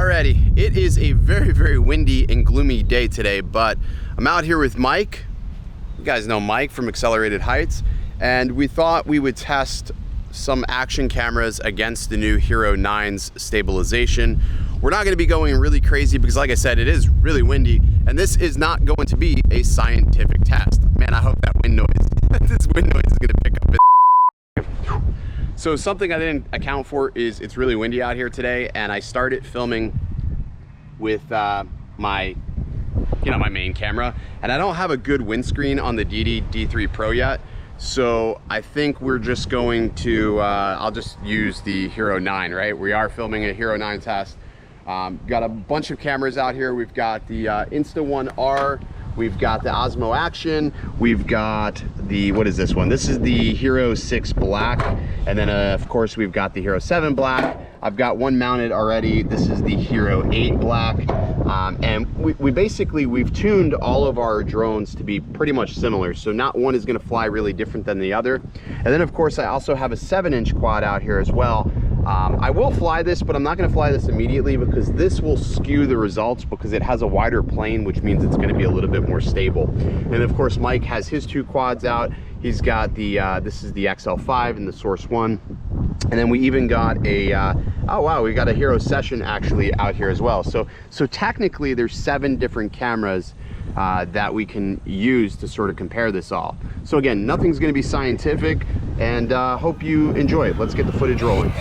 Alrighty, it is a very, very windy and gloomy day today, but I'm out here with Mike. You guys know Mike from Accelerated Heights, and we thought we would test some action cameras against the new Hero 9's stabilization. We're not gonna be going really crazy because, like I said, it is really windy, and this is not going to be a scientific test. Man, I hope that wind noise, this wind noise is gonna pick up. So something I didn't account for is it's really windy out here today, and I started filming with my main camera, and I don't have a good windscreen on the D3 Pro yet. So I think we're just going to, I'll just use the Hero 9, right? We are filming a Hero 9 test. Got a bunch of cameras out here. We've got the Insta-1R, we've got the Osmo Action, we've got the, what is this one? This is the Hero 6 Black, and then of course we've got the Hero 7 Black. I've got one mounted already. This is the Hero 8 Black. And we've tuned all of our drones to be pretty much similar. So not one is gonna fly really different than the other. And then of course I also have a 7-inch quad out here as well. I will fly this, but I'm not gonna fly this immediately because this will skew the results because it has a wider plane, which means it's gonna be a little bit more stable. And of course, Mike has his two quads out. He's got the, this is the XL5 and the Source 1. And then we even got a, oh wow, we got a Hero Session actually out here as well. So technically there's 7 different cameras that we can use to sort of compare this all. So again, nothing's gonna be scientific, and hope you enjoy it. Let's get the footage rolling.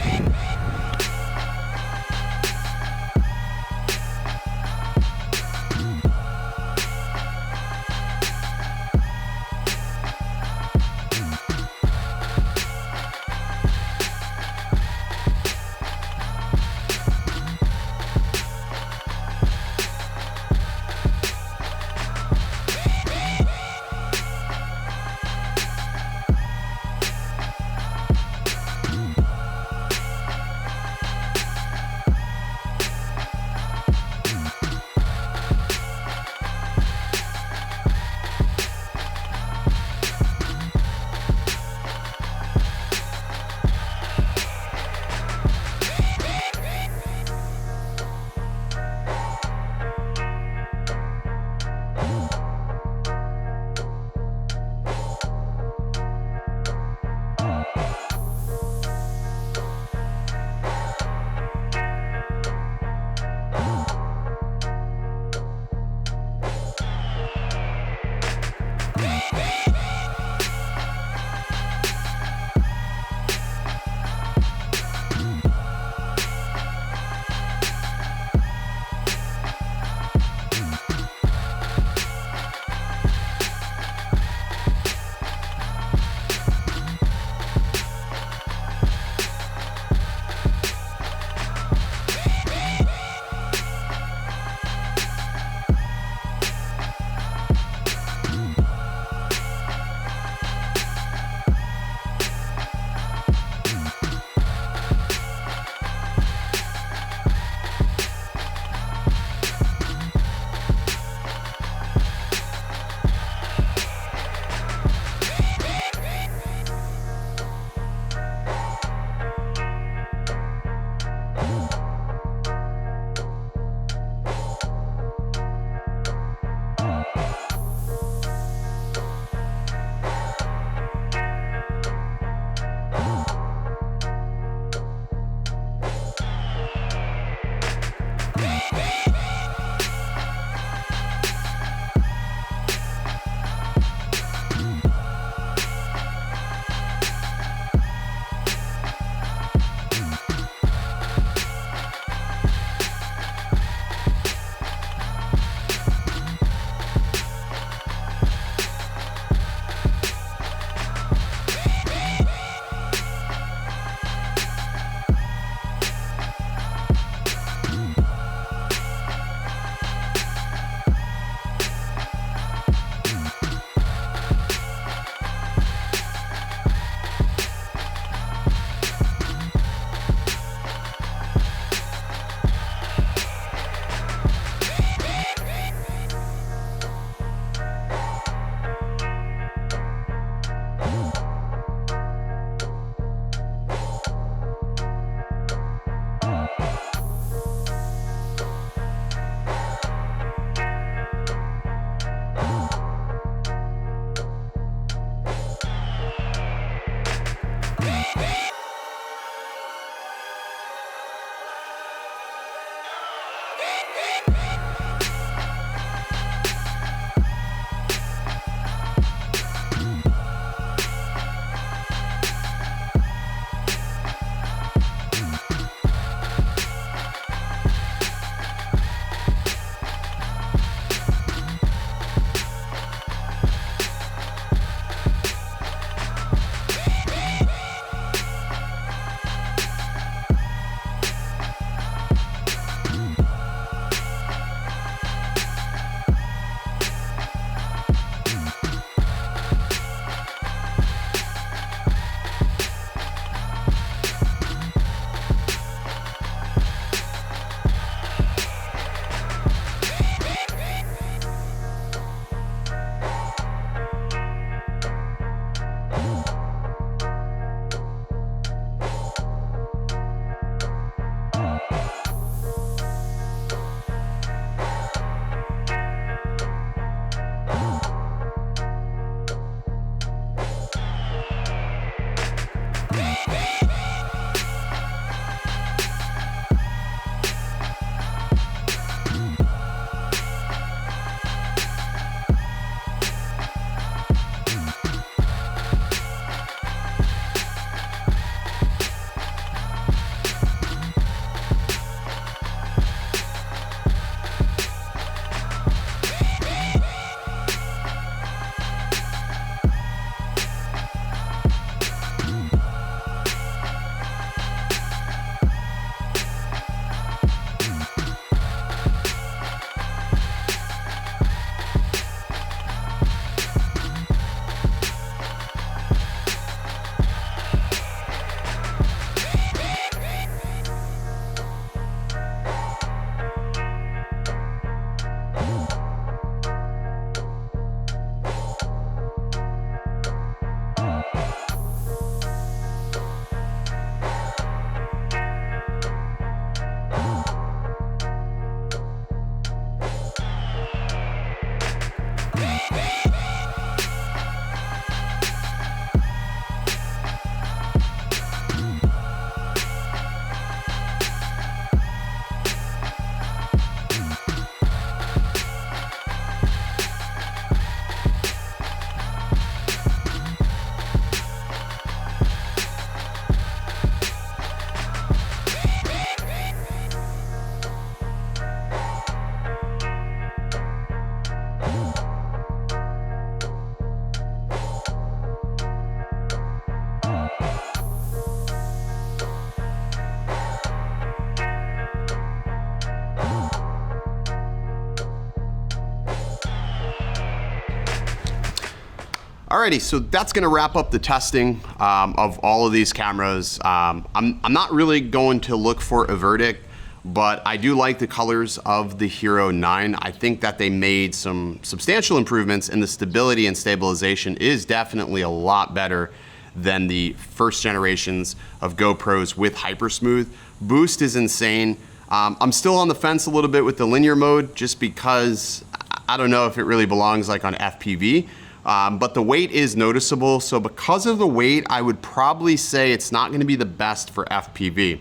Alrighty, so that's gonna wrap up the testing of all of these cameras. I'm not really going to look for a verdict, but I do like the colors of the Hero 9. I think that they made some substantial improvements, and the stability and stabilization is definitely a lot better than the first generations of GoPros with HYPERSMOOTH. Boost is insane. I'm still on the fence a little bit with the linear mode, just because I don't know if it really belongs like on FPV. But the weight is noticeable, so because of the weight, I would probably say it's not gonna be the best for FPV.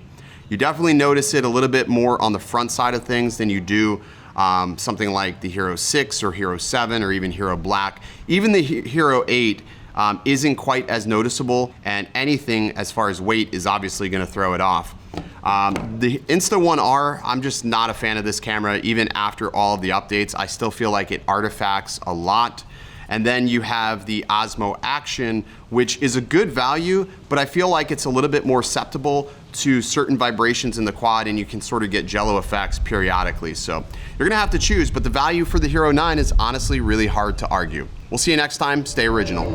You definitely notice it a little bit more on the front side of things than you do something like the Hero 6 or Hero 7 or even Hero Black. Even the Hero 8 isn't quite as noticeable, and anything as far as weight is obviously gonna throw it off. The Insta1R, I'm just not a fan of this camera. Even after all of the updates, I still feel like it artifacts a lot. And then you have the OSMO Action, which is a good value, but I feel like it's a little bit more susceptible to certain vibrations in the quad, and you can sort of get jello effects periodically. So you're gonna have to choose, but the value for the Hero 9 is honestly really hard to argue. We'll see you next time. Stay original.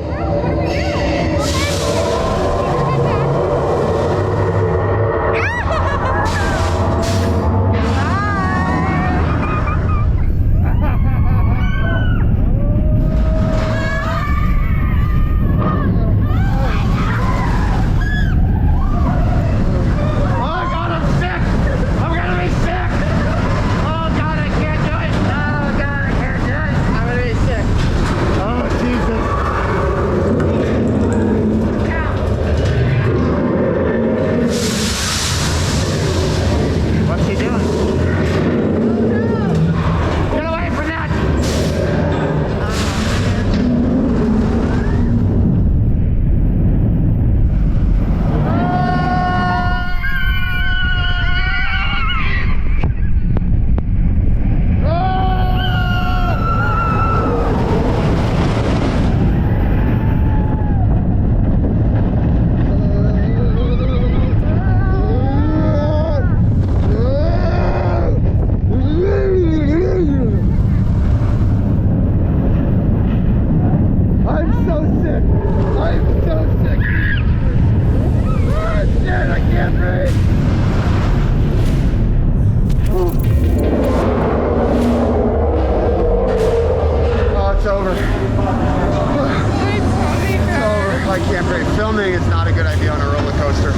can't break. Filming is not a good idea on a roller coaster.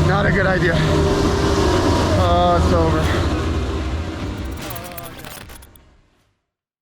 Not a good idea. Oh, it's over.